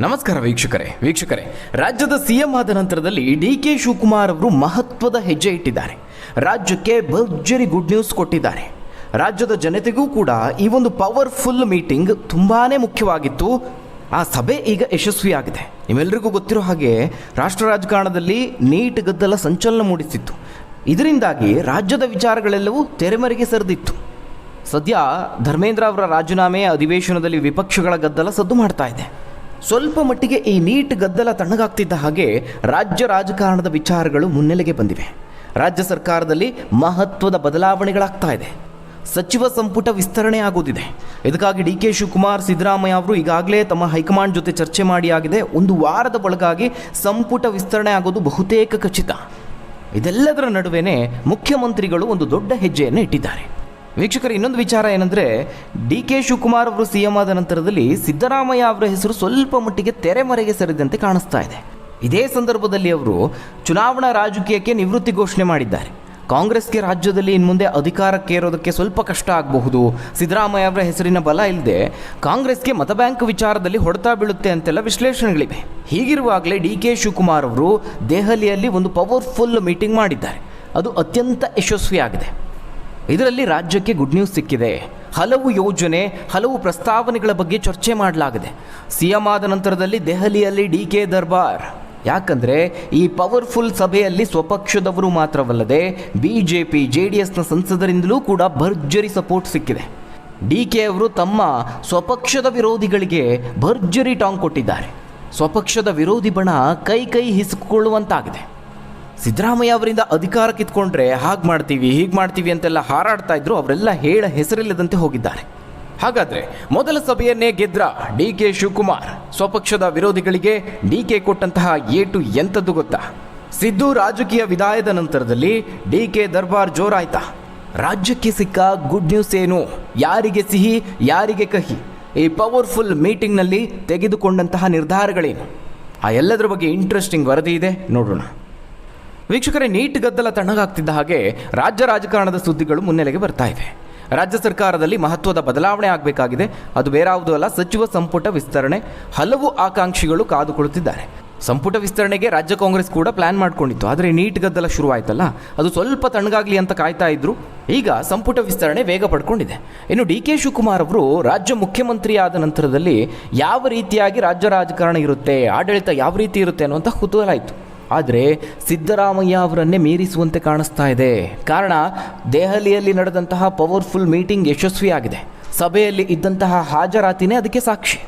ನಮಸ್ಕಾರ ವೀಕ್ಷಕರೇ ರಾಜ್ಯದ ಸಿಎಂ ಆದ ನಂತರದಲ್ಲಿ ಡಿ.ಕೆ. ಶಿವಕುಮಾರ್ ಅವರು ಮಹತ್ವದ ಹೆಜ್ಜೆ ಇಟ್ಟಿದ್ದಾರೆ. ರಾಜ್ಯಕ್ಕೆ ಭರ್ಜರಿ ಗುಡ್ ನ್ಯೂಸ್ ಕೊಟ್ಟಿದ್ದಾರೆ. ರಾಜ್ಯದ ಜನತೆಗೂ ಕೂಡ ಈ ಒಂದು ಪವರ್ಫುಲ್ ಮೀಟಿಂಗ್ ತುಂಬಾನೇ ಮುಖ್ಯವಾಗಿತ್ತು. ಆ ಸಭೆ ಈಗ ಯಶಸ್ವಿಯಾಗಿದೆ. ನಿಮ್ಮೆಲ್ಲರಿಗೂ ಗೊತ್ತಿರೋ ಹಾಗೆ ರಾಷ್ಟ್ರ ರಾಜಕಾರಣದಲ್ಲಿ ನೀಟ್ ಗದ್ದಲ ಸಂಚಲನ ಮೂಡಿಸಿತ್ತು. ಇದರಿಂದಾಗಿ ರಾಜ್ಯದ ವಿಚಾರಗಳೆಲ್ಲವೂ ತೆರೆಮರೆಗೆ ಸರಿದಿತ್ತು. ಸದ್ಯ ಧರ್ಮೇಂದ್ರ ಅವರ ರಾಜೀನಾಮೆ ಅಧಿವೇಶನದಲ್ಲಿ ವಿಪಕ್ಷಗಳ ಗದ್ದಲ ಸದ್ದು ಮಾಡ್ತಾ ಇದೆ. ಸ್ವಲ್ಪ ಮಟ್ಟಿಗೆ ಈ ನೀಟ್ ಗದ್ದಲ ತಣ್ಣಗಾಗ್ತಿದ್ದ ಹಾಗೆ ರಾಜ್ಯ ರಾಜಕಾರಣದ ವಿಚಾರಗಳು ಮುನ್ನೆಲೆಗೆ ಬಂದಿವೆ. ರಾಜ್ಯ ಸರ್ಕಾರದಲ್ಲಿ ಮಹತ್ವದ ಬದಲಾವಣೆಗಳಾಗ್ತಾ ಇದೆ. ಸಚಿವ ಸಂಪುಟ ವಿಸ್ತರಣೆ ಆಗೋದಿದೆ. ಇದಕ್ಕಾಗಿ ಡಿ.ಕೆ. ಶಿವಕುಮಾರ್, ಸಿದ್ದರಾಮಯ್ಯ ಅವರು ಈಗಾಗಲೇ ತಮ್ಮ ಹೈಕಮಾಂಡ್ ಜೊತೆ ಚರ್ಚೆ ಮಾಡಿ ಆಗಿದೆ. ಒಂದು ವಾರದ ಒಳಗಾಗಿ ಸಂಪುಟ ವಿಸ್ತರಣೆ ಆಗೋದು ಬಹುತೇಕ ಖಚಿತ. ಇದೆಲ್ಲದರ ನಡುವೆನೇ ಮುಖ್ಯಮಂತ್ರಿಗಳು ಒಂದು ದೊಡ್ಡ ಹೆಜ್ಜೆಯನ್ನು ಇಟ್ಟಿದ್ದಾರೆ. ವೀಕ್ಷಕರು, ಇನ್ನೊಂದು ವಿಚಾರ ಏನಂದರೆ, ಡಿ.ಕೆ. ಶಿವಕುಮಾರ್ ಅವರು ಸಿಎಂ ಆದ ನಂತರದಲ್ಲಿ ಸಿದ್ದರಾಮಯ್ಯ ಅವರ ಹೆಸರು ಸ್ವಲ್ಪ ಮಟ್ಟಿಗೆ ತೆರೆಮರೆಗೆ ಸರಿದಂತೆ ಕಾಣಿಸ್ತಾ ಇದೆ. ಇದೇ ಸಂದರ್ಭದಲ್ಲಿ ಅವರು ಚುನಾವಣಾ ರಾಜಕೀಯಕ್ಕೆ ನಿವೃತ್ತಿ ಘೋಷಣೆ ಮಾಡಿದ್ದಾರೆ. ಕಾಂಗ್ರೆಸ್ಗೆ ರಾಜ್ಯದಲ್ಲಿ ಇನ್ನು ಮುಂದೆ ಅಧಿಕಾರಕ್ಕೇರೋದಕ್ಕೆ ಸ್ವಲ್ಪ ಕಷ್ಟ ಆಗಬಹುದು. ಸಿದ್ದರಾಮಯ್ಯ ಅವರ ಹೆಸರಿನ ಬಲ ಇಲ್ಲದೆ ಕಾಂಗ್ರೆಸ್ಗೆ ಮತ ಬ್ಯಾಂಕ್ ವಿಚಾರದಲ್ಲಿ ಹೊಡೆತ ಬೀಳುತ್ತೆ ಅಂತೆಲ್ಲ ವಿಶ್ಲೇಷಣೆಗಳಿವೆ. ಹೀಗಿರುವಾಗಲೇ ಡಿ.ಕೆ. ಶಿವಕುಮಾರ್ ಅವರು ದೆಹಲಿಯಲ್ಲಿ ಒಂದು ಪವರ್ಫುಲ್ ಮೀಟಿಂಗ್ ಮಾಡಿದ್ದಾರೆ. ಅದು ಅತ್ಯಂತ ಯಶಸ್ವಿಯಾಗಿದೆ. ಇದರಲ್ಲಿ ರಾಜ್ಯಕ್ಕೆ ಗುಡ್ ನ್ಯೂಸ್ ಸಿಕ್ಕಿದೆ. ಹಲವು ಯೋಜನೆ, ಹಲವು ಪ್ರಸ್ತಾವನೆಗಳ ಬಗ್ಗೆ ಚರ್ಚೆ ಮಾಡಲಾಗಿದೆ. ಸಿಎಂ ಆದ ನಂತರದಲ್ಲಿ ದೆಹಲಿಯಲ್ಲಿ ಡಿ.ಕೆ. ದರ್ಬಾರ್. ಯಾಕಂದರೆ ಈ ಪವರ್ಫುಲ್ ಸಭೆಯಲ್ಲಿ ಸ್ವಪಕ್ಷದವರು ಮಾತ್ರವಲ್ಲದೆ BJP, JDSನ ಸಂಸದರಿಂದಲೂ ಕೂಡ ಭರ್ಜರಿ ಸಪೋರ್ಟ್ ಸಿಕ್ಕಿದೆ. ಡಿ.ಕೆ. ಅವರು ತಮ್ಮ ಸ್ವಪಕ್ಷದ ವಿರೋಧಿಗಳಿಗೆ ಭರ್ಜರಿ ಟಾಂಗ್ ಕೊಟ್ಟಿದ್ದಾರೆ. ಸ್ವಪಕ್ಷದ ವಿರೋಧಿ ಬಣ ಕೈ ಹಿಸುಕೊಳ್ಳುವಂತಾಗಿದೆ. ಸಿದ್ದರಾಮಯ್ಯ ಅವರಿಂದ ಅಧಿಕಾರ ಕಿತ್ಕೊಂಡ್ರೆ ಹಾಗೆ ಮಾಡ್ತೀವಿ, ಹೀಗೆ ಮಾಡ್ತೀವಿ ಅಂತೆಲ್ಲ ಹಾರಾಡ್ತಾ ಇದ್ರು. ಅವರೆಲ್ಲ ಹೇಳ ಹೆಸರಿಲ್ಲದಂತೆ ಹೋಗಿದ್ದಾರೆ. ಹಾಗಾದರೆ ಮೊದಲ ಸಭೆಯನ್ನೇ ಗೆದ್ರ ಡಿ.ಕೆ. ಶಿವಕುಮಾರ್. ಸ್ವಪಕ್ಷದ ವಿರೋಧಿಗಳಿಗೆ ಡಿ.ಕೆ. ಕೊಟ್ಟಂತಹ ಏಟು ಎಂಥದ್ದು ಗೊತ್ತಾ? ಸಿದ್ದು ರಾಜಕೀಯ ವಿದಾಯದ ನಂತರದಲ್ಲಿ ಡಿ.ಕೆ. ದರ್ಬಾರ್ ಜೋರಾಯ್ತಾ? ರಾಜ್ಯಕ್ಕೆ ಸಿಕ್ಕ ಗುಡ್ ನ್ಯೂಸ್ ಏನು? ಯಾರಿಗೆ ಸಿಹಿ, ಯಾರಿಗೆ ಕಹಿ? ಈ ಪವರ್ಫುಲ್ ಮೀಟಿಂಗ್ನಲ್ಲಿ ತೆಗೆದುಕೊಂಡಂತಹ ನಿರ್ಧಾರಗಳೇನು? ಆ ಎಲ್ಲದರ ಬಗ್ಗೆ ಇಂಟ್ರೆಸ್ಟಿಂಗ್ ವರದಿ ಇದೆ, ನೋಡೋಣ. ವೀಕ್ಷಕರೇ, ನೀಟ್ ಗದ್ದಲ ತಣ್ಣಗಾಗ್ತಿದ್ದ ಹಾಗೆ ರಾಜ್ಯ ರಾಜಕಾರಣದ ಸುದ್ದಿಗಳು ಮುನ್ನೆಲೆಗೆ ಬರ್ತಾ ಇವೆ. ರಾಜ್ಯ ಸರ್ಕಾರದಲ್ಲಿ ಮಹತ್ವದ ಬದಲಾವಣೆ ಆಗಬೇಕಾಗಿದೆ. ಅದು ಬೇರಾವುದೂ ಅಲ್ಲ, ಸಚಿವ ಸಂಪುಟ ವಿಸ್ತರಣೆ. ಹಲವು ಆಕಾಂಕ್ಷಿಗಳು ಕಾದುಕೊಳ್ಳುತ್ತಿದ್ದಾರೆ. ಸಂಪುಟ ವಿಸ್ತರಣೆಗೆ ರಾಜ್ಯ ಕಾಂಗ್ರೆಸ್ ಕೂಡ ಪ್ಲಾನ್ ಮಾಡಿಕೊಂಡಿತ್ತು. ಆದರೆ ನೀಟ್ ಗದ್ದಲ ಶುರುವಾಯ್ತಲ್ಲ, ಅದು ಸ್ವಲ್ಪ ತಣ್ಣಗಾಗಲಿ ಅಂತ ಕಾಯ್ತಾ ಇದ್ರು. ಈಗ ಸಂಪುಟ ವಿಸ್ತರಣೆ ವೇಗ ಪಡ್ಕೊಂಡಿದೆ. ಇನ್ನು ಡಿ.ಕೆ. ಶಿವಕುಮಾರ್ ಅವರು ರಾಜ್ಯ ಮುಖ್ಯಮಂತ್ರಿ ಆದ ನಂತರದಲ್ಲಿ ಯಾವ ರೀತಿಯಾಗಿ ರಾಜ್ಯ ರಾಜಕಾರಣ ಇರುತ್ತೆ, ಆಡಳಿತ ಯಾವ ರೀತಿ ಇರುತ್ತೆ ಅನ್ನುವಂಥ ಕುತೂಹಲ ಇತ್ತು. ಆದರೆ ಸಿದ್ದರಾಮಯ್ಯ ಅವರನ್ನೇ ಮೀರಿಸುವಂತೆ ಕಾಣಿಸ್ತಾ ಇದೆ. ಕಾರಣ, ದೆಹಲಿಯಲ್ಲಿ ನಡೆದಂತಹ ಪವರ್ಫುಲ್ ಮೀಟಿಂಗ್ ಯಶಸ್ವಿಯಾಗಿದೆ. ಸಭೆಯಲ್ಲಿ ಇದ್ದಂತಹ ಹಾಜರಾತಿನೇ ಅದಕ್ಕೆ ಸಾಕ್ಷಿ.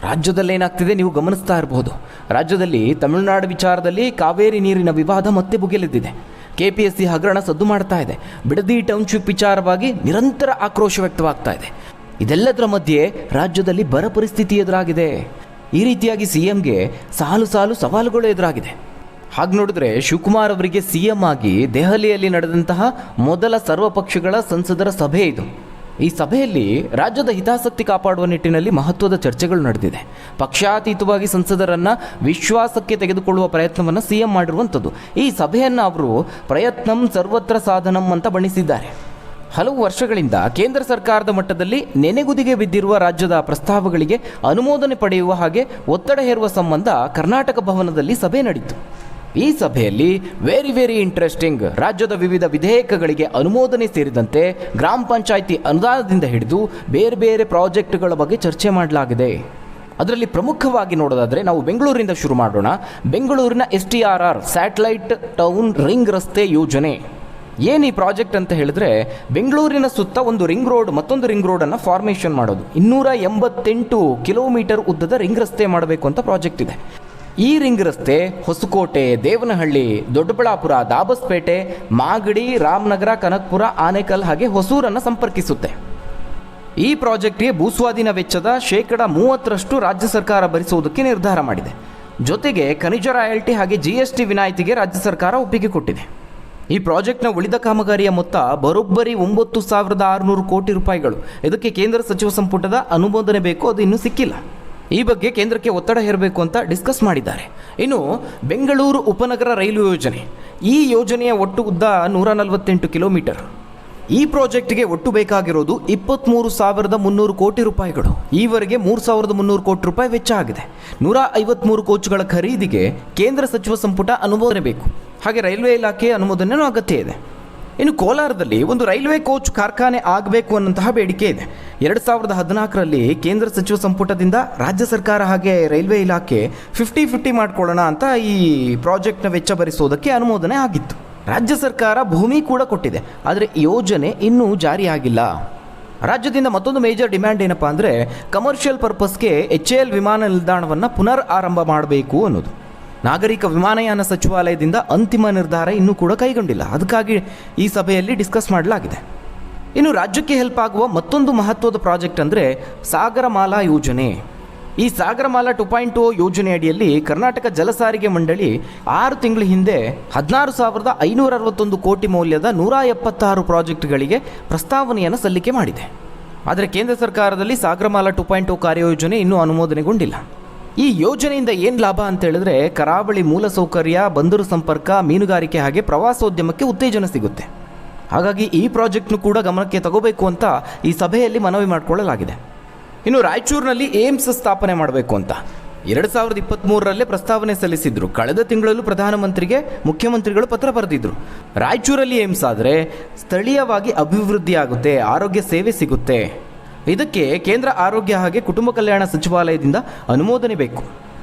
ರಾಜ್ಯದಲ್ಲಿ ಏನಾಗ್ತಿದೆ ನೀವು ಗಮನಿಸ್ತಾ ಇರಬಹುದು. ರಾಜ್ಯದಲ್ಲಿ ತಮಿಳುನಾಡು ವಿಚಾರದಲ್ಲಿ ಕಾವೇರಿ ನೀರಿನ ವಿವಾದ ಮತ್ತೆ ಭುಗಿಲೆದ್ದಿದೆ. KPSC ಹಗರಣ ಸದ್ದು ಮಾಡ್ತಾ ಇದೆ. ಬಿಡದಿ ಟೌನ್ಶಿಪ್ ವಿಚಾರವಾಗಿ ನಿರಂತರ ಆಕ್ರೋಶ ವ್ಯಕ್ತವಾಗ್ತಾ ಇದೆ. ಇದೆಲ್ಲದರ ಮಧ್ಯೆ ರಾಜ್ಯದಲ್ಲಿ ಬರ ಪರಿಸ್ಥಿತಿ ಎದುರಾಗಿದೆ. ಈ ರೀತಿಯಾಗಿ CMಗೆ ಸಾಲು ಸವಾಲುಗಳು ಎದುರಾಗಿದೆ. ಹಾಗೆ ನೋಡಿದ್ರೆ ಶಿವಕುಮಾರ್ ಅವರಿಗೆ CM ಆಗಿ ದೆಹಲಿಯಲ್ಲಿ ನಡೆದಂತಹ ಮೊದಲ ಸರ್ವಪಕ್ಷಗಳ ಸಂಸದರ ಸಭೆ ಇದು. ಈ ಸಭೆಯಲ್ಲಿ ರಾಜ್ಯದ ಹಿತಾಸಕ್ತಿ ಕಾಪಾಡುವ ನಿಟ್ಟಿನಲ್ಲಿ ಮಹತ್ವದ ಚರ್ಚೆಗಳು ನಡೆದಿದೆ. ಪಕ್ಷಾತೀತವಾಗಿ ಸಂಸದರನ್ನು ವಿಶ್ವಾಸಕ್ಕೆ ತೆಗೆದುಕೊಳ್ಳುವ ಪ್ರಯತ್ನವನ್ನು CM ಮಾಡಿರುವಂಥದ್ದು. ಈ ಸಭೆಯನ್ನು ಅವರು ಪ್ರಯತ್ನಂ ಸರ್ವತ್ರ ಸಾಧನಂ ಅಂತ ಬಣ್ಣಿಸಿದ್ದಾರೆ. ಹಲವು ವರ್ಷಗಳಿಂದ ಕೇಂದ್ರ ಸರ್ಕಾರದ ಮಟ್ಟದಲ್ಲಿ ನೆನೆಗುದಿಗೆ ಬಿದ್ದಿರುವ ರಾಜ್ಯದ ಪ್ರಸ್ತಾವಗಳಿಗೆ ಅನುಮೋದನೆ ಪಡೆಯುವ ಹಾಗೆ ಒತ್ತಡ ಹೇರುವ ಸಂಬಂಧ ಕರ್ನಾಟಕ ಭವನದಲ್ಲಿ ಸಭೆ ನಡೆಯಿತು. ಈ ಸಭೆಯಲ್ಲಿ ವೆರಿ ಇಂಟ್ರೆಸ್ಟಿಂಗ್, ರಾಜ್ಯದ ವಿವಿಧ ವಿಧೇಯಕಗಳಿಗೆ ಅನುಮೋದನೆ ಸೇರಿದಂತೆ ಗ್ರಾಮ ಪಂಚಾಯಿತಿ ಅನುದಾನದಿಂದ ಹಿಡಿದು ಬೇರೆ ಪ್ರಾಜೆಕ್ಟ್ಗಳ ಬಗ್ಗೆ ಚರ್ಚೆ ಮಾಡಲಾಗಿದೆ. ಅದರಲ್ಲಿ ಪ್ರಮುಖವಾಗಿ ನೋಡೋದಾದರೆ ನಾವು ಬೆಂಗಳೂರಿನಿಂದ ಶುರು ಮಾಡೋಣ. ಬೆಂಗಳೂರಿನ STRR ಸ್ಯಾಟಲೈಟ್ ಟೌನ್ ರಿಂಗ್ ರಸ್ತೆ ಯೋಜನೆ. ಏನು ಈ ಪ್ರಾಜೆಕ್ಟ್ ಅಂತ ಹೇಳಿದ್ರೆ, ಬೆಂಗಳೂರಿನ ಸುತ್ತ ಒಂದು ರಿಂಗ್ ರೋಡ್, ಮತ್ತೊಂದು ರಿಂಗ್ ರೋಡನ್ನು ಫಾರ್ಮೇಷನ್ ಮಾಡೋದು. 288 ಕಿಲೋಮೀಟರ್ ಉದ್ದದ ರಿಂಗ್ ರಸ್ತೆ ಮಾಡಬೇಕು ಅಂತ ಪ್ರಾಜೆಕ್ಟ್ ಇದೆ. ಈ ರಿಂಗ್ ರಸ್ತೆ ಹೊಸಕೋಟೆ, ದೇವನಹಳ್ಳಿ, ದೊಡ್ಡಬಳ್ಳಾಪುರ, ದಾಬಸ್ಪೇಟೆ, ಮಾಗಡಿ, ರಾಮನಗರ, ಕನಕಪುರ, ಆನೇಕಲ್ ಹಾಗೆ ಹೊಸೂರನ್ನು ಸಂಪರ್ಕಿಸುತ್ತೆ. ಈ ಪ್ರಾಜೆಕ್ಟ್ಗೆ ಭೂಸ್ವಾಧೀನ ವೆಚ್ಚದ 30% ರಾಜ್ಯ ಸರ್ಕಾರ ಭರಿಸುವುದಕ್ಕೆ ನಿರ್ಧಾರ ಮಾಡಿದೆ. ಜೊತೆಗೆ ಖನಿಜ ರಾಯಲ್ಟಿ ಹಾಗೆ GST ವಿನಾಯಿತಿಗೆ ರಾಜ್ಯ ಸರ್ಕಾರ ಒಪ್ಪಿಗೆ ಕೊಟ್ಟಿದೆ. ಈ ಪ್ರಾಜೆಕ್ಟ್ನ ಉಳಿದ ಕಾಮಗಾರಿಯ ಮೊತ್ತ ಬರೋಬ್ಬರಿ 9,600 ಕೋಟಿ ರೂಪಾಯಿಗಳು. ಇದಕ್ಕೆ ಕೇಂದ್ರ ಸಚಿವ ಸಂಪುಟದ ಅನುಮೋದನೆ ಬೇಕು, ಅದು ಇನ್ನೂ ಸಿಕ್ಕಿಲ್ಲ. ಈ ಬಗ್ಗೆ ಕೇಂದ್ರಕ್ಕೆ ಒತ್ತಡ ಹೇರಬೇಕು ಅಂತ ಡಿಸ್ಕಸ್ ಮಾಡಿದ್ದಾರೆ. ಇನ್ನು ಬೆಂಗಳೂರು ಉಪನಗರ ರೈಲು ಯೋಜನೆ. ಈ ಯೋಜನೆಯ ಒಟ್ಟು ಉದ್ದ 148 ಕಿಲೋಮೀಟರ್. ಈ ಪ್ರಾಜೆಕ್ಟ್ಗೆ ಒಟ್ಟು ಬೇಕಾಗಿರೋದು 23,300 ಕೋಟಿ ರೂಪಾಯಿಗಳು. ಈವರೆಗೆ 3,300 ಕೋಟಿ ರೂಪಾಯಿ ವೆಚ್ಚ ಆಗಿದೆ. 153 ಕೋಚ್ಗಳ ಖರೀದಿಗೆ ಕೇಂದ್ರ ಸಚಿವ ಸಂಪುಟ ಅನುಮೋದನೆ ಬೇಕು. ಹಾಗೆ ರೈಲ್ವೆ ಇಲಾಖೆ ಅನುಮೋದನೆಯೂ ಅಗತ್ಯ ಇದೆ. ಇನ್ನು ಕೋಲಾರದಲ್ಲಿ ಒಂದು ರೈಲ್ವೆ ಕೋಚ್ ಕಾರ್ಖಾನೆ ಆಗಬೇಕು ಅನ್ನೋಂತಹ ಬೇಡಿಕೆ ಇದೆ. 2014ರಲ್ಲಿ ಕೇಂದ್ರ ಸಚಿವ ಸಂಪುಟದಿಂದ ರಾಜ್ಯ ಸರ್ಕಾರ ಹಾಗೆ ರೈಲ್ವೆ ಇಲಾಖೆ 50-50 ಮಾಡ್ಕೊಳ್ಳೋಣ ಅಂತ ಈ ಪ್ರಾಜೆಕ್ಟ್ನ ವೆಚ್ಚ ಭರಿಸೋದಕ್ಕೆ ಅನುಮೋದನೆ ಆಗಿತ್ತು. ರಾಜ್ಯ ಸರ್ಕಾರ ಭೂಮಿ ಕೂಡ ಕೊಟ್ಟಿದೆ, ಆದರೆ ಯೋಜನೆ ಇನ್ನೂ ಜಾರಿಯಾಗಿಲ್ಲ. ರಾಜ್ಯದಿಂದ ಮತ್ತೊಂದು ಮೇಜರ್ ಡಿಮ್ಯಾಂಡ್ ಏನಪ್ಪ ಅಂದರೆ ಕಮರ್ಷಿಯಲ್ ಪರ್ಪಸ್ಗೆ HAL ವಿಮಾನ ನಿಲ್ದಾಣವನ್ನು ಪುನರ್ ಆರಂಭ ಮಾಡಬೇಕು ಅನ್ನೋದು. ನಾಗರಿಕ ವಿಮಾನಯಾನ ಸಚಿವಾಲಯದಿಂದ ಅಂತಿಮ ನಿರ್ಧಾರ ಇನ್ನೂ ಕೂಡ ಕೈಗೊಂಡಿಲ್ಲ. ಅದಕ್ಕಾಗಿ ಈ ಸಭೆಯಲ್ಲಿ ಡಿಸ್ಕಸ್ ಮಾಡಲಾಗಿದೆ. ಇನ್ನು ರಾಜ್ಯಕ್ಕೆ ಹೆಲ್ಪ್ ಆಗುವ ಮತ್ತೊಂದು ಮಹತ್ವದ ಪ್ರಾಜೆಕ್ಟ್ ಅಂದರೆ ಸಾಗರಮಾಲಾ ಯೋಜನೆ. ಈ ಸಾಗರಮಾಲಾ 2.0 ಯೋಜನೆ ಅಡಿಯಲ್ಲಿ ಕರ್ನಾಟಕ ಜಲ ಸಾರಿಗೆ ಮಂಡಳಿ 6 ತಿಂಗಳ ಹಿಂದೆ 16,561 ಕೋಟಿ ಮೌಲ್ಯದ 176 ಪ್ರಾಜೆಕ್ಟ್ಗಳಿಗೆ ಪ್ರಸ್ತಾವನೆಯನ್ನು ಸಲ್ಲಿಕೆ ಮಾಡಿದೆ. ಆದರೆ ಕೇಂದ್ರ ಸರ್ಕಾರದಲ್ಲಿ ಸಾಗರಮಾಲಾ 2.0 ಕಾರ್ಯಯೋಜನೆ ಇನ್ನೂ ಅನುಮೋದನೆಗೊಂಡಿಲ್ಲ. ಈ ಯೋಜನೆಯಿಂದ ಏನು ಲಾಭ ಅಂತ ಹೇಳಿದ್ರೆ ಕರಾವಳಿ ಮೂಲಸೌಕರ್ಯ, ಬಂದರು ಸಂಪರ್ಕ, ಮೀನುಗಾರಿಕೆ ಹಾಗೆ ಪ್ರವಾಸೋದ್ಯಮಕ್ಕೆ ಉತ್ತೇಜನ ಸಿಗುತ್ತೆ. ಹಾಗಾಗಿ ಈ ಪ್ರಾಜೆಕ್ಟ್ನು ಕೂಡ ಗಮನಕ್ಕೆ ತಗೋಬೇಕು ಅಂತ ಈ ಸಭೆಯಲ್ಲಿ ಮನವಿ ಮಾಡಿಕೊಳ್ಳಲಾಗಿದೆ. ಇನ್ನು ರಾಯಚೂರಿನಲ್ಲಿ ಏಮ್ಸ್ ಸ್ಥಾಪನೆ ಮಾಡಬೇಕು ಅಂತ 2023ರಲ್ಲೇ ಪ್ರಸ್ತಾವನೆ ಸಲ್ಲಿಸಿದ್ರು. ಕಳೆದ ತಿಂಗಳಲ್ಲೂ ಪ್ರಧಾನಮಂತ್ರಿಗೆ ಮುಖ್ಯಮಂತ್ರಿಗಳು ಪತ್ರ ಬರೆದಿದ್ರು. ರಾಯಚೂರಲ್ಲಿ ಏಮ್ಸ್ ಆದರೆ ಸ್ಥಳೀಯವಾಗಿ ಅಭಿವೃದ್ಧಿ ಆಗುತ್ತೆ, ಆರೋಗ್ಯ ಸೇವೆ ಸಿಗುತ್ತೆ. ಇದಕ್ಕೆ ಕೇಂದ್ರ ಆರೋಗ್ಯ ಹಾಗೆ ಕುಟುಂಬ ಕಲ್ಯಾಣ ಸಚಿವಾಲಯದಿಂದ ಅನುಮೋದನೆ ಬೇಕು.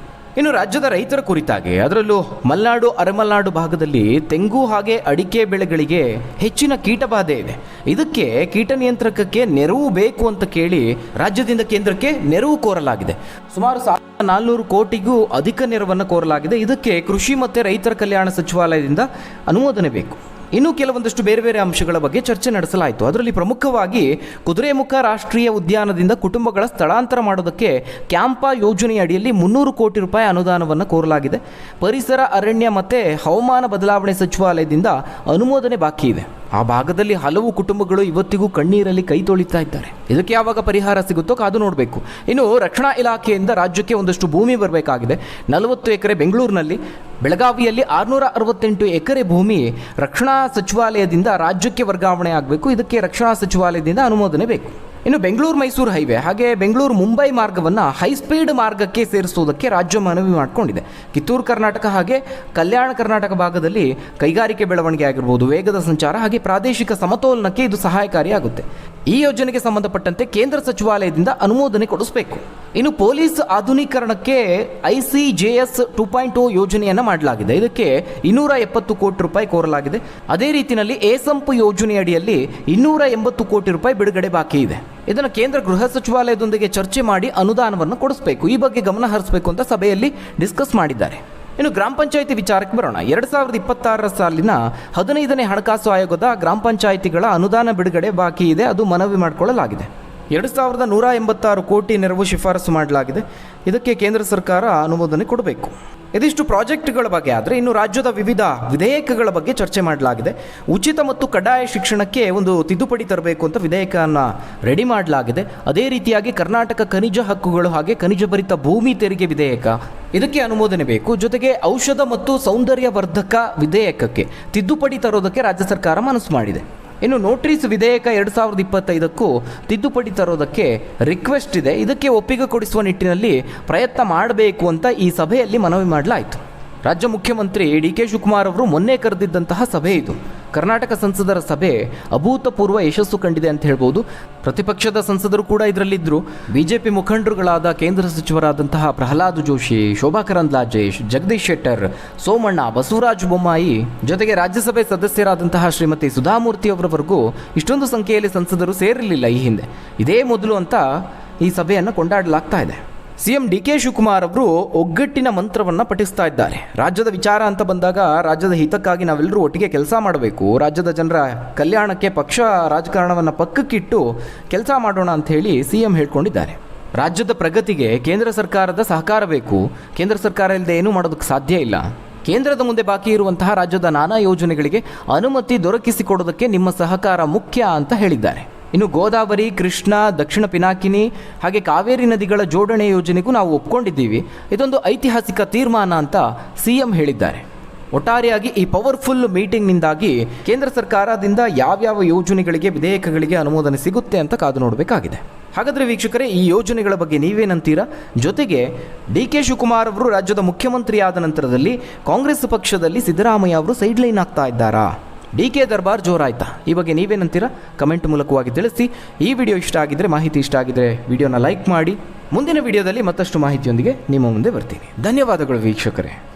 ಇನ್ನು ರಾಜ್ಯದ ರೈತರ ಕುರಿತಾಗಿ, ಅದರಲ್ಲೂ ಮಲೆನಾಡು, ಅರೆಮಲೆನಾಡು ಭಾಗದಲ್ಲಿ ತೆಂಗು ಹಾಗೆ ಅಡಿಕೆ ಬೆಳೆಗಳಿಗೆ ಹೆಚ್ಚಿನ ಕೀಟಬಾಧೆ ಇದೆ. ಇದಕ್ಕೆ ಕೀಟ ನಿಯಂತ್ರಕಕ್ಕೆ ನೆರವು ಬೇಕು ಅಂತ ಕೇಳಿ ರಾಜ್ಯದಿಂದ ಕೇಂದ್ರಕ್ಕೆ ನೆರವು ಕೋರಲಾಗಿದೆ. ಸುಮಾರು 1,400 ಕೋಟಿಗೂ ಅಧಿಕ ನೆರವನ್ನು ಕೋರಲಾಗಿದೆ. ಇದಕ್ಕೆ ಕೃಷಿ ಮತ್ತು ರೈತರ ಕಲ್ಯಾಣ ಸಚಿವಾಲಯದಿಂದ ಅನುಮೋದನೆ ಬೇಕು. ಇನ್ನೂ ಕೆಲವೊಂದಷ್ಟು ಬೇರೆ ಬೇರೆ ಅಂಶಗಳ ಬಗ್ಗೆ ಚರ್ಚೆ ನಡೆಸಲಾಯಿತು. ಅದರಲ್ಲಿ ಪ್ರಮುಖವಾಗಿ ಕುದುರೆಮುಖ ರಾಷ್ಟ್ರೀಯ ಉದ್ಯಾನದಿಂದ ಕುಟುಂಬಗಳ ಸ್ಥಳಾಂತರ ಮಾಡೋದಕ್ಕೆ ಕ್ಯಾಂಪಾ ಯೋಜನೆಯ ಅಡಿಯಲ್ಲಿ 300 ಕೋಟಿ ರೂಪಾಯಿ ಅನುದಾನವನ್ನು ಕೋರಲಾಗಿದೆ. ಪರಿಸರ, ಅರಣ್ಯ ಮತ್ತು ಹವಾಮಾನ ಬದಲಾವಣೆ ಸಚಿವಾಲಯದಿಂದ ಅನುಮೋದನೆ ಬಾಕಿ ಇದೆ. ಆ ಭಾಗದಲ್ಲಿ ಹಲವು ಕುಟುಂಬಗಳು ಇವತ್ತಿಗೂ ಕಣ್ಣೀರಲ್ಲಿ ಕೈ ತೊಳಿತಾ ಇದ್ದಾರೆ. ಇದಕ್ಕೆ ಯಾವಾಗ ಪರಿಹಾರ ಸಿಗುತ್ತೋ ಕಾದು ನೋಡಬೇಕು. ಇನ್ನು ರಕ್ಷಣಾ ಇಲಾಖೆಯಿಂದ ರಾಜ್ಯಕ್ಕೆ ಒಂದಷ್ಟು ಭೂಮಿ ಬರಬೇಕಾಗಿದೆ. 40 ಎಕರೆ ಬೆಂಗಳೂರಿನಲ್ಲಿ, ಬೆಳಗಾವಿಯಲ್ಲಿ 668 ಎಕರೆ ಭೂಮಿ ರಕ್ಷಣಾ ಸಚಿವಾಲಯದಿಂದ ರಾಜ್ಯಕ್ಕೆ ವರ್ಗಾವಣೆ ಆಗಬೇಕು. ಇದಕ್ಕೆ ರಕ್ಷಣಾ ಸಚಿವಾಲಯದಿಂದ ಅನುಮೋದನೆ ಬೇಕು. ಇನ್ನು ಬೆಂಗಳೂರು ಮೈಸೂರು ಹೈವೇ ಹಾಗೆ ಬೆಂಗಳೂರು ಮುಂಬೈ ಮಾರ್ಗವನ್ನು ಹೈಸ್ಪೀಡ್ ಮಾರ್ಗಕ್ಕೆ ಸೇರಿಸುವುದಕ್ಕೆ ರಾಜ್ಯ ಮನವಿ ಮಾಡಿಕೊಂಡಿದೆ. ಕಿತ್ತೂರು ಕರ್ನಾಟಕ ಹಾಗೆ ಕಲ್ಯಾಣ ಕರ್ನಾಟಕ ಭಾಗದಲ್ಲಿ ಕೈಗಾರಿಕೆ ಬೆಳವಣಿಗೆ ಆಗಿರ್ಬೋದು, ವೇಗದ ಸಂಚಾರ ಹಾಗೆ ಪ್ರಾದೇಶಿಕ ಸಮತೋಲನಕ್ಕೆ ಇದು ಸಹಾಯಕಾರಿಯಾಗುತ್ತೆ. ಈ ಯೋಜನೆಗೆ ಸಂಬಂಧಪಟ್ಟಂತೆ ಕೇಂದ್ರ ಸಚಿವಾಲಯದಿಂದ ಅನುಮೋದನೆ ಕೊಡಿಸಬೇಕು. ಇನ್ನು ಪೊಲೀಸ್ ಆಧುನೀಕರಣಕ್ಕೆ ICJS 2.0 ಯೋಜನೆಯನ್ನು ಮಾಡಲಾಗಿದೆ. ಇದಕ್ಕೆ 270 ಕೋಟಿ ರೂಪಾಯಿ ಕೋರಲಾಗಿದೆ. ಅದೇ ರೀತಿಯಲ್ಲಿ ಏಸಂಪ್ ಯೋಜನೆಯಡಿಯಲ್ಲಿ 280 ಕೋಟಿ ರೂಪಾಯಿ ಬಿಡುಗಡೆ ಬಾಕಿ ಇದೆ. ಇದನ್ನು ಕೇಂದ್ರ ಗೃಹ ಸಚಿವಾಲಯದೊಂದಿಗೆ ಚರ್ಚೆ ಮಾಡಿ ಅನುದಾನವನ್ನು ಕೊಡಿಸಬೇಕು. ಈ ಬಗ್ಗೆ ಗಮನ ಹರಿಸಬೇಕು ಅಂತ ಸಭೆಯಲ್ಲಿ ಡಿಸ್ಕಸ್ ಮಾಡಿದ್ದಾರೆ. ಇನ್ನು ಗ್ರಾಮ ಪಂಚಾಯಿತಿ ವಿಚಾರಕ್ಕೆ ಬರೋಣ. 2026 ಸಾಲಿನ 15ನೇ ಹಣಕಾಸು ಆಯೋಗದ ಗ್ರಾಮ ಪಂಚಾಯಿತಿಗಳ ಅನುದಾನ ಬಿಡುಗಡೆ ಬಾಕಿ ಇದೆ. ಅದು ಮನವಿ ಮಾಡಿಕೊಳ್ಳಲಾಗಿದೆ. 2,186 ಕೋಟಿ ನೆರವು ಶಿಫಾರಸು ಮಾಡಲಾಗಿದೆ. ಇದಕ್ಕೆ ಕೇಂದ್ರ ಸರ್ಕಾರ ಅನುಮೋದನೆ ಕೊಡಬೇಕು. ಇದಿಷ್ಟು ಪ್ರಾಜೆಕ್ಟ್ಗಳ ಬಗ್ಗೆ. ಆದರೆ ಇನ್ನು ರಾಜ್ಯದ ವಿವಿಧ ವಿಧೇಯಕಗಳ ಬಗ್ಗೆ ಚರ್ಚೆ ಮಾಡಲಾಗಿದೆ. ಉಚಿತ ಮತ್ತು ಕಡ್ಡಾಯ ಶಿಕ್ಷಣಕ್ಕೆ ಒಂದು ತಿದ್ದುಪಡಿ ತರಬೇಕು ಅಂತ ವಿಧೇಯಕವನ್ನು ರೆಡಿ ಮಾಡಲಾಗಿದೆ. ಅದೇ ರೀತಿಯಾಗಿ ಕರ್ನಾಟಕ ಖನಿಜ ಹಕ್ಕುಗಳು ಹಾಗೆ ಖನಿಜ ಭರಿತ ಭೂಮಿ ತೆರಿಗೆ ವಿಧೇಯಕ, ಇದಕ್ಕೆ ಅನುಮೋದನೆ ಬೇಕು. ಜೊತೆಗೆ ಔಷಧ ಮತ್ತು ಸೌಂದರ್ಯವರ್ಧಕ ವಿಧೇಯಕಕ್ಕೆ ತಿದ್ದುಪಡಿ ತರೋದಕ್ಕೆ ರಾಜ್ಯ ಸರ್ಕಾರ ಮನಸ್ಸು ಮಾಡಿದೆ. ಇನ್ನು ನೋಟ್ರೀಸ್ ವಿಧೇಯಕ 2025ಕ್ಕೂ ತಿದ್ದುಪಡಿ ತರೋದಕ್ಕೆ ರಿಕ್ವೆಸ್ಟ್ ಇದೆ. ಇದಕ್ಕೆ ಒಪ್ಪಿಗೆ ಕೊಡಿಸುವ ನಿಟ್ಟಿನಲ್ಲಿ ಪ್ರಯತ್ನ ಮಾಡಬೇಕು ಅಂತ ಈ ಸಭೆಯಲ್ಲಿ ಮನವಿ ಮಾಡಲಾಯಿತು. ರಾಜ್ಯ ಮುಖ್ಯಮಂತ್ರಿ DK ಶಿವಕುಮಾರ್ ಅವರು ಮೊನ್ನೆ ಕರೆದಿದ್ದಂತಹ ಸಭೆ ಇದು. ಕರ್ನಾಟಕ ಸಂಸದರ ಸಭೆ ಅಭೂತಪೂರ್ವ ಯಶಸ್ಸು ಕಂಡಿದೆ ಅಂತ ಹೇಳ್ಬೋದು. ಪ್ರತಿಪಕ್ಷದ ಸಂಸದರು ಕೂಡ ಇದರಲ್ಲಿದ್ದರು. BJP ಮುಖಂಡರುಗಳಾದ ಕೇಂದ್ರ ಸಚಿವರಾದಂತಹ ಪ್ರಹ್ಲಾದ್ ಜೋಶಿ, ಶೋಭಾ ಕರಂದ್ಲಾಜೆ, ಜಗದೀಶ್ ಶೆಟ್ಟರ್, ಸೋಮಣ್ಣ, ಬಸವರಾಜ ಬೊಮ್ಮಾಯಿ, ಜೊತೆಗೆ ರಾಜ್ಯಸಭೆ ಸದಸ್ಯರಾದಂತಹ ಶ್ರೀಮತಿ ಸುಧಾಮೂರ್ತಿ ಅವರವರೆಗೂ ಇಷ್ಟೊಂದು ಸಂಖ್ಯೆಯಲ್ಲಿ ಸಂಸದರು ಸೇರಿರಲಿಲ್ಲ ಈ ಹಿಂದೆ. ಇದೇ ಮೊದಲು ಅಂತ ಈ ಸಭೆಯನ್ನು ಕೊಂಡಾಡಲಾಗ್ತಾ ಇದೆ. CM DK ಶಿವಕುಮಾರ್ ಅವರು ಒಗ್ಗಟ್ಟಿನ ಮಂತ್ರವನ್ನು ಪಠಿಸ್ತಾ ಇದ್ದಾರೆ. ರಾಜ್ಯದ ವಿಚಾರ ಅಂತ ಬಂದಾಗ ರಾಜ್ಯದ ಹಿತಕ್ಕಾಗಿ ನಾವೆಲ್ಲರೂ ಒಟ್ಟಿಗೆ ಕೆಲಸ ಮಾಡಬೇಕು, ರಾಜ್ಯದ ಜನರ ಕಲ್ಯಾಣಕ್ಕೆ ಪಕ್ಷ ರಾಜಕಾರಣವನ್ನು ಪಕ್ಕಕ್ಕಿಟ್ಟು ಕೆಲಸ ಮಾಡೋಣ ಅಂತ ಹೇಳಿ CM ಹೇಳ್ಕೊಂಡಿದ್ದಾರೆ. ರಾಜ್ಯದ ಪ್ರಗತಿಗೆ ಕೇಂದ್ರ ಸರ್ಕಾರದ ಸಹಕಾರ ಬೇಕು. ಕೇಂದ್ರ ಸರ್ಕಾರ ಇಲ್ಲದೆ ಏನೂ ಮಾಡೋದಕ್ಕೆ ಸಾಧ್ಯ ಇಲ್ಲ. ಕೇಂದ್ರದ ಮುಂದೆ ಬಾಕಿ ಇರುವಂತಹ ರಾಜ್ಯದ ನಾನಾ ಯೋಜನೆಗಳಿಗೆ ಅನುಮತಿ ದೊರಕಿಸಿಕೊಡೋದಕ್ಕೆ ನಿಮ್ಮ ಸಹಕಾರ ಮುಖ್ಯ ಅಂತ ಹೇಳಿದ್ದಾರೆ. ಇನ್ನು ಗೋದಾವರಿ, ಕೃಷ್ಣ, ದಕ್ಷಿಣ ಪಿನಾಕಿನಿ ಹಾಗೆ ಕಾವೇರಿ ನದಿಗಳ ಜೋಡಣೆ ಯೋಜನೆಗೂ ನಾವು ಒಪ್ಕೊಂಡಿದ್ದೀವಿ. ಇದೊಂದು ಐತಿಹಾಸಿಕ ತೀರ್ಮಾನ ಅಂತ CM ಹೇಳಿದ್ದಾರೆ. ಒಟ್ಟಾರೆಯಾಗಿ ಈ ಪವರ್ಫುಲ್ ಮೀಟಿಂಗ್ನಿಂದಾಗಿ ಕೇಂದ್ರ ಸರ್ಕಾರದಿಂದ ಯಾವ್ಯಾವ ಯೋಜನೆಗಳಿಗೆ ವಿಧೇಯಕಗಳಿಗೆ ಅನುಮೋದನೆ ಸಿಗುತ್ತೆ ಅಂತ ಕಾದು ನೋಡಬೇಕಾಗಿದೆ. ಹಾಗಾದರೆ ವೀಕ್ಷಕರೇ, ಈ ಯೋಜನೆಗಳ ಬಗ್ಗೆ ನೀವೇನಂತೀರಾ? ಜೊತೆಗೆ ಡಿ.ಕೆ. ಶಿವಕುಮಾರ್ ಅವರು ರಾಜ್ಯದ ಮುಖ್ಯಮಂತ್ರಿ ಆದ ನಂತರದಲ್ಲಿ ಕಾಂಗ್ರೆಸ್ ಪಕ್ಷದಲ್ಲಿ ಸಿದ್ದರಾಮಯ್ಯ ಅವರು ಸೈಡ್ಲೈನ್ ಆಗ್ತಾ ಇದ್ದಾರಾ? ಡಿ.ಕೆ. ದರ್ಬಾರ್ ಜೋರಾಯ್ತಾ? ಈ ಬಗ್ಗೆ ನೀವೇನಂತೀರಾ? ಕಮೆಂಟ್ ಮೂಲಕವಾಗಿ ತಿಳಿಸಿ. ಈ ವಿಡಿಯೋ ಇಷ್ಟ ಆಗಿದ್ರೆ, ಮಾಹಿತಿ ಇಷ್ಟ ಆಗಿದ್ರೆ ವಿಡಿಯೋನ ಲೈಕ್ ಮಾಡಿ. ಮುಂದಿನ ವಿಡಿಯೋದಲ್ಲಿ ಮತ್ತಷ್ಟು ಮಾಹಿತಿಯೊಂದಿಗೆ ನಿಮ್ಮ ಮುಂದೆ ಬರ್ತೀನಿ. ಧನ್ಯವಾದಗಳು ವೀಕ್ಷಕರೇ.